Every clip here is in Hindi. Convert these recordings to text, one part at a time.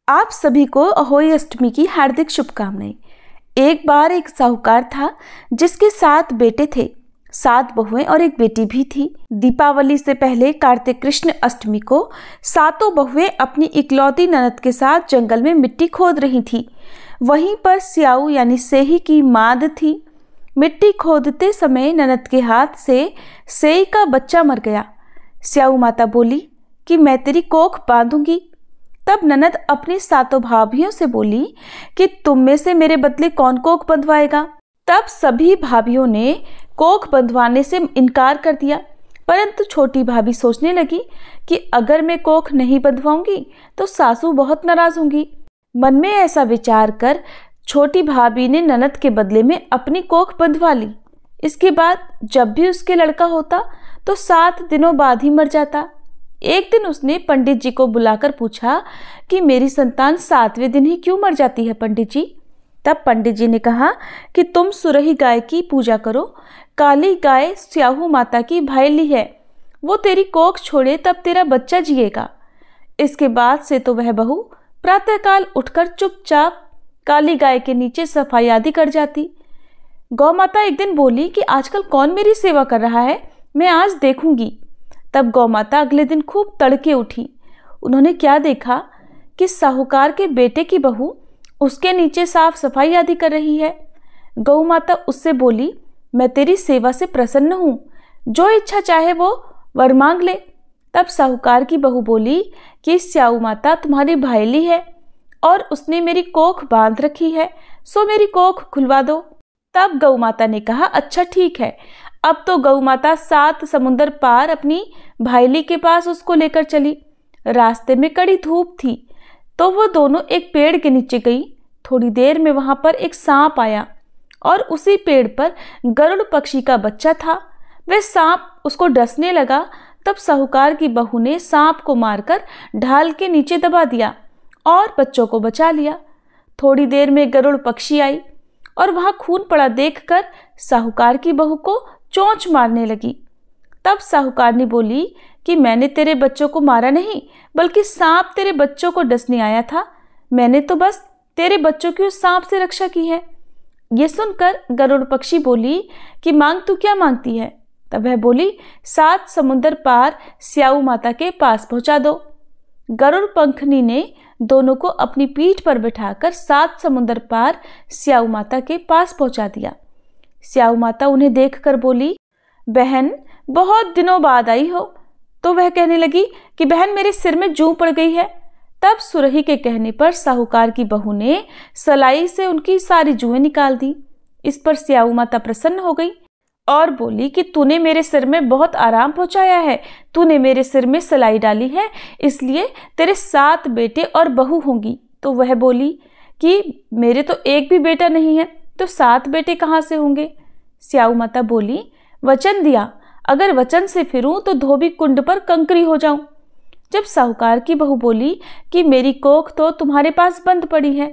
आप सभी को अहोई अष्टमी की हार्दिक शुभकामनाएं। एक बार एक साहूकार था जिसके 7 बेटे थे, 7 बहुएं और एक बेटी भी थी। दीपावली से पहले कार्तिक कृष्ण अष्टमी को 7 बहुएं अपनी इकलौती ननद के साथ जंगल में मिट्टी खोद रही थी। वहीं पर स्याऊ यानी सेही की माद थी। मिट्टी खोदते समय ननद के हाथ से सेही का बच्चा मर गया। स्याऊ माता बोली कि मैं तेरी कोख बांधूंगी। तब ननद अपनी 7 भाभियों से बोली कि तुम में से मेरे बदले कौन कोख बंधवाएगा। तब सभी भाभियों ने कोख बंधवाने से इनकार कर दिया, परंतु छोटी भाभी सोचने लगी कि अगर मैं कोख नहीं बंधवाऊंगी तो सासू बहुत नाराज होंगी। मन में ऐसा विचार कर छोटी भाभी ने ननद के बदले में अपनी कोख बंधवा ली। इसके बाद जब भी उसके लड़का होता तो 7 दिनों बाद ही मर जाता। एक दिन उसने पंडित जी को बुलाकर पूछा कि मेरी संतान 7वें दिन ही क्यों मर जाती है पंडित जी। तब पंडित जी ने कहा कि तुम सुरही गाय की पूजा करो। काली गाय स्याहू माता की भाईली है, वो तेरी कोख छोड़े तब तेरा बच्चा जिएगा। इसके बाद से तो वह बहू प्रातःकाल उठकर चुपचाप काली गाय के नीचे सफाई आदि कर जाती। गौ माता एक दिन बोली कि आजकल कौन मेरी सेवा कर रहा है, मैं आज देखूंगी। तब गौ माता अगले दिन खूब तड़के उठी। उन्होंने क्या देखा कि साहूकार के बेटे की बहू उसके नीचे साफ सफाई आदि कर रही है। गौ माता उससे बोली, मैं तेरी सेवा से प्रसन्न हूँ, जो इच्छा चाहे वो वर मांग ले। तब साहूकार की बहू बोली कि स्याऊ माता तुम्हारी भाईली है और उसने मेरी कोख बांध रखी है, सो मेरी कोख खुलवा दो। तब गौ माता ने कहा, अच्छा ठीक है। अब तो गौ माता 7 समुंदर पार अपनी भाईली के पास उसको लेकर चली। रास्ते में कड़ी धूप थी तो वो दोनों एक पेड़ के नीचे गई। थोड़ी देर में वहां पर एक सांप आया और उसी पेड़ पर गरुड़ पक्षी का बच्चा था। वह सांप उसको डसने लगा। तब साहूकार की बहू ने सांप को मारकर ढाल के नीचे दबा दिया और बच्चों को बचा लिया। थोड़ी देर में गरुड़ पक्षी आई और वहां खून पड़ा देखकर साहूकार की बहू को चोंच मारने लगी। तब साहूकारनी बोली कि मैंने तेरे बच्चों को मारा नहीं, बल्कि सांप तेरे बच्चों को डसने आया था। मैंने तो बस तेरे बच्चों की उस सांप से रक्षा की है। ये सुनकर गरुड़ पक्षी बोली कि मांग तू क्या मांगती है। तब वह बोली, 7 समुंदर पार स्याऊ माता के पास पहुंचा दो। गरुड़ पंखनी ने दोनों को अपनी पीठ पर बिठाकर 7 समुंदर पार स्याऊ माता के पास पहुंचा दिया। स्याऊ माता उन्हें देखकर बोली, बहन बहुत दिनों बाद आई हो। तो वह कहने लगी कि बहन मेरे सिर में जूं पड़ गई है। तब सुरही के कहने पर साहूकार की बहू ने सलाई से उनकी सारी जुएं निकाल दी। इस पर स्याऊ माता प्रसन्न हो गई और बोली कि तूने मेरे सिर में बहुत आराम पहुंचाया है, तूने मेरे सिर में सलाई डाली है, इसलिए तेरे 7 बेटे और बहू होंगी। तो वह बोली कि मेरे तो एक भी बेटा नहीं है, तो 7 बेटे कहाँ से होंगे। स्याऊ माता बोली, वचन दिया, अगर वचन से फिरूं तो धोबी कुंड पर कंकरी हो जाऊं। जब साहूकार की बहू बोली कि मेरी कोख तो तुम्हारे पास बंद पड़ी है।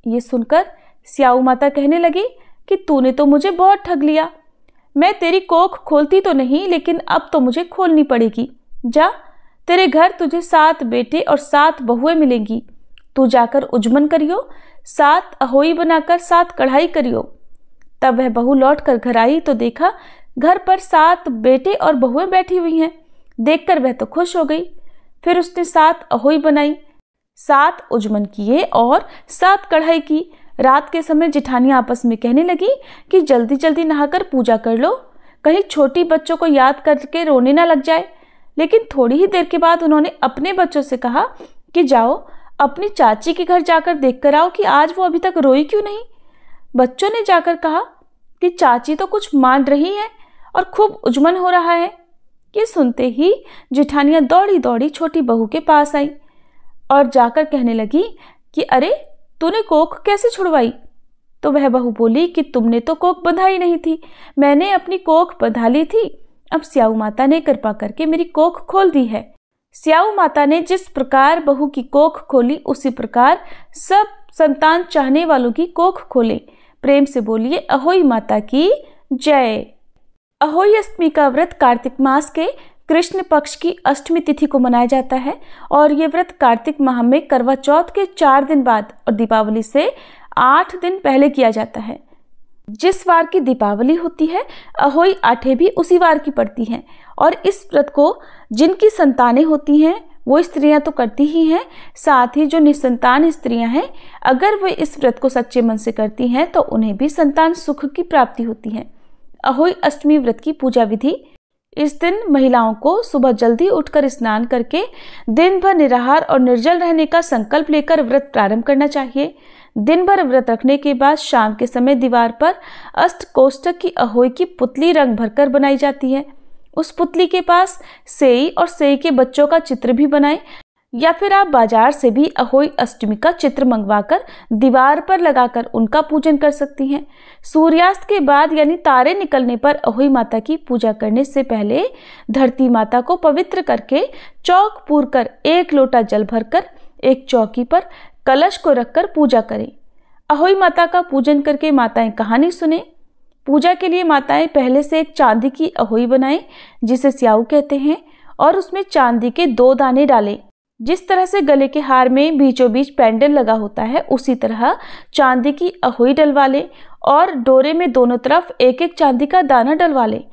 ये सुनकर स्याऊ माता कहने लगी कि तूने तो मुझे बहुत ठग लिया। मैं तेरी कोख खोलती तो नहीं, लेकिन अब तो मुझे खोलनी पड़ेगी। जा, तेरे घर तुझे 7 बेटे और 7 बहुएं मिलेंगी। तू जाकर उजमन करियो, 7 अहोई बनाकर 7 कढ़ाई करियो। तब वह बहू लौट कर घर आई तो देखा घर पर 7 बेटे और बहुएं बैठी हुई हैं। देखकर वह तो खुश हो गई। फिर उसने 7 अहोई बनाई, 7 उजमन किए और 7 कढ़ाई की। रात के समय जिठानियां आपस में कहने लगी कि जल्दी जल्दी नहाकर पूजा कर लो, कहीं छोटी बच्चों को याद करके रोने ना लग जाए। लेकिन थोड़ी ही देर के बाद उन्होंने अपने बच्चों से कहा कि जाओ अपनी चाची के घर जाकर देख कर आओ कि आज वो अभी तक रोई क्यों नहीं। बच्चों ने जाकर कहा कि चाची तो कुछ मान रही है और खूब उजमन हो रहा है। ये सुनते ही जिठानियां दौड़ी दौड़ी छोटी बहू के पास आई और जाकर कहने लगी कि अरे तूने कोख कैसे छुड़वाई। तो वह बहू बोली कि तुमने तो कोख बंधाई नहीं थी, मैंने अपनी कोख बंधा ली थी। अब स्याऊ माता ने कृपा करके मेरी कोख खोल दी है। स्याऊ माता ने जिस प्रकार बहू की कोख खोली, उसी प्रकार सब संतान चाहने वालों की कोख खोले। प्रेम से बोलिए अहोई माता की जय। अहोई अष्टमी का व्रत कार्तिक मास के कृष्ण पक्ष की अष्टमी तिथि को मनाया जाता है और ये व्रत कार्तिक माह में करवा चौथ के 4 दिन बाद और दीपावली से 8 दिन पहले किया जाता है। जिस वार की दीपावली होती है, अहोई आठे भी उसी वार की पड़ती हैं और इस व्रत को जिनकी संतानें होती हैं वो स्त्रियां तो करती ही हैं, साथ ही जो निसंतान स्त्रियां हैं अगर वे इस व्रत को सच्चे मन से करती हैं तो उन्हें भी संतान सुख की प्राप्ति होती है। अहोई अष्टमी व्रत की पूजा विधि। इस दिन महिलाओं को सुबह जल्दी उठकर स्नान करके दिन भर निराहार और निर्जल रहने का संकल्प लेकर व्रत प्रारंभ करना चाहिए। दिन भर व्रत रखने के बाद शाम के समय दीवार पर अष्टकोष्ठक की अहोई की पुतली रंग भरकर बनाई जाती है। उस पुतली के पास सेई और सेई के बच्चों का चित्र भी बनाएं या फिर आप बाजार से भी अहोई अष्टमी का चित्र मंगवाकर दीवार पर लगाकर उनका पूजन कर सकती हैं। सूर्यास्त के बाद यानी तारे निकलने पर अहोई माता की पूजा करने से पहले धरती माता को पवित्र करके चौक पूर कर 1 लोटा जल भरकर एक चौकी पर कलश को रखकर पूजा करें। अहोई माता का पूजन करके माताएं कहानी सुने। पूजा के लिए माताएं पहले से एक चांदी की अहोई बनाएं जिसे स्याऊ कहते हैं और उसमें चांदी के 2 दाने डालें। जिस तरह से गले के हार में बीचों बीच पेंडल लगा होता है उसी तरह चांदी की अहोई डलवा लें और डोरे में दोनों तरफ एक एक चांदी का दाना डलवा लें।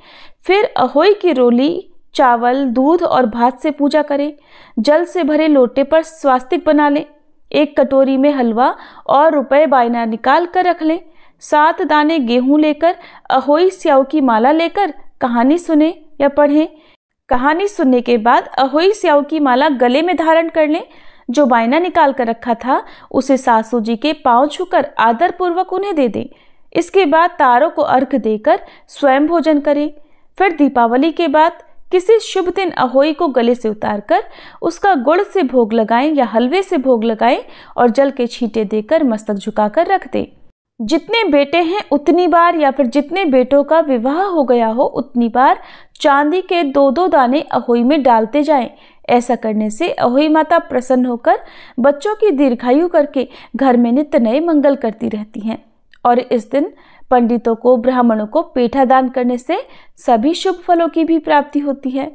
फिर अहोई की रोली चावल, दूध और भात से पूजा करें। जल से भरे लोटे पर स्वास्तिक बना लें। एक कटोरी में हलवा और रुपए बायना निकाल कर रख लें। 7 दाने गेहूं लेकर अहोई स्याऊ की माला लेकर कहानी सुने या पढ़ें। कहानी सुनने के बाद अहोई स्याऊ की माला गले में धारण कर लें। जो बायना निकाल कर रखा था उसे सासू जी के पांव छूकर आदर पूर्वक उन्हें दे दें। इसके बाद तारों को अर्घ देकर स्वयं भोजन करें। फिर दीपावली के बाद किसी शुभ दिन अहोई को गले से उतारकर उसका गुड़ से भोग लगाएं या हलवे से भोग लगाएं और जल के छींटे देकर मस्तक झुकाकर रख दें। जितने बेटे हैं उतनी बार या फिर जितने बेटों का विवाह हो गया हो उतनी बार चांदी के 2-2 दाने अहोई में डालते जाएं। ऐसा करने से अहोई माता प्रसन्न होकर बच्चों की दीर्घायु करके घर में नित्य नए मंगल करती रहती हैं। और इस दिन पंडितों को, ब्राह्मणों को पेठा दान करने से सभी शुभ फलों की भी प्राप्ति होती है।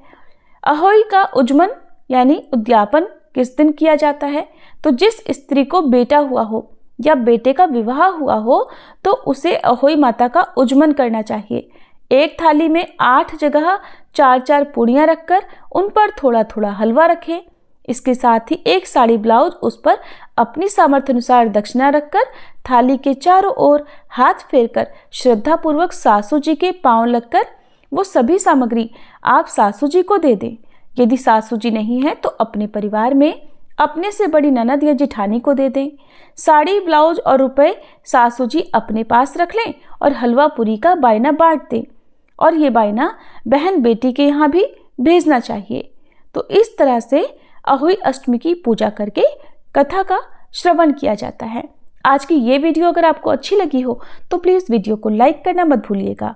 अहोई का उज्जमन यानी उद्यापन किस दिन किया जाता है? तो जिस स्त्री को बेटा हुआ हो या बेटे का विवाह हुआ हो तो उसे अहोई माता का उज्जमन करना चाहिए। एक थाली में 8 जगह 4-4 पूड़ियाँ रखकर उन पर थोड़ा थोड़ा हलवा रखें। इसके साथ ही एक साड़ी ब्लाउज उस पर अपनी सामर्थ्य अनुसार दक्षिणा रखकर थाली के चारों ओर हाथ फेरकर श्रद्धापूर्वक सासू जी के पांव लगकर वो सभी सामग्री आप सासू जी को दे दें। यदि सासू जी नहीं है तो अपने परिवार में अपने से बड़ी ननद या जेठानी को दे दें। साड़ी, ब्लाउज और रुपए सासू जी अपने पास रख लें और हलवा पूरी का बायना बांट दें और ये बायना बहन बेटी के यहाँ भी भेजना चाहिए। तो इस तरह से अहोई अष्टमी की पूजा करके कथा का श्रवण किया जाता है। आज की ये वीडियो अगर आपको अच्छी लगी हो तो प्लीज़ वीडियो को लाइक करना मत भूलिएगा।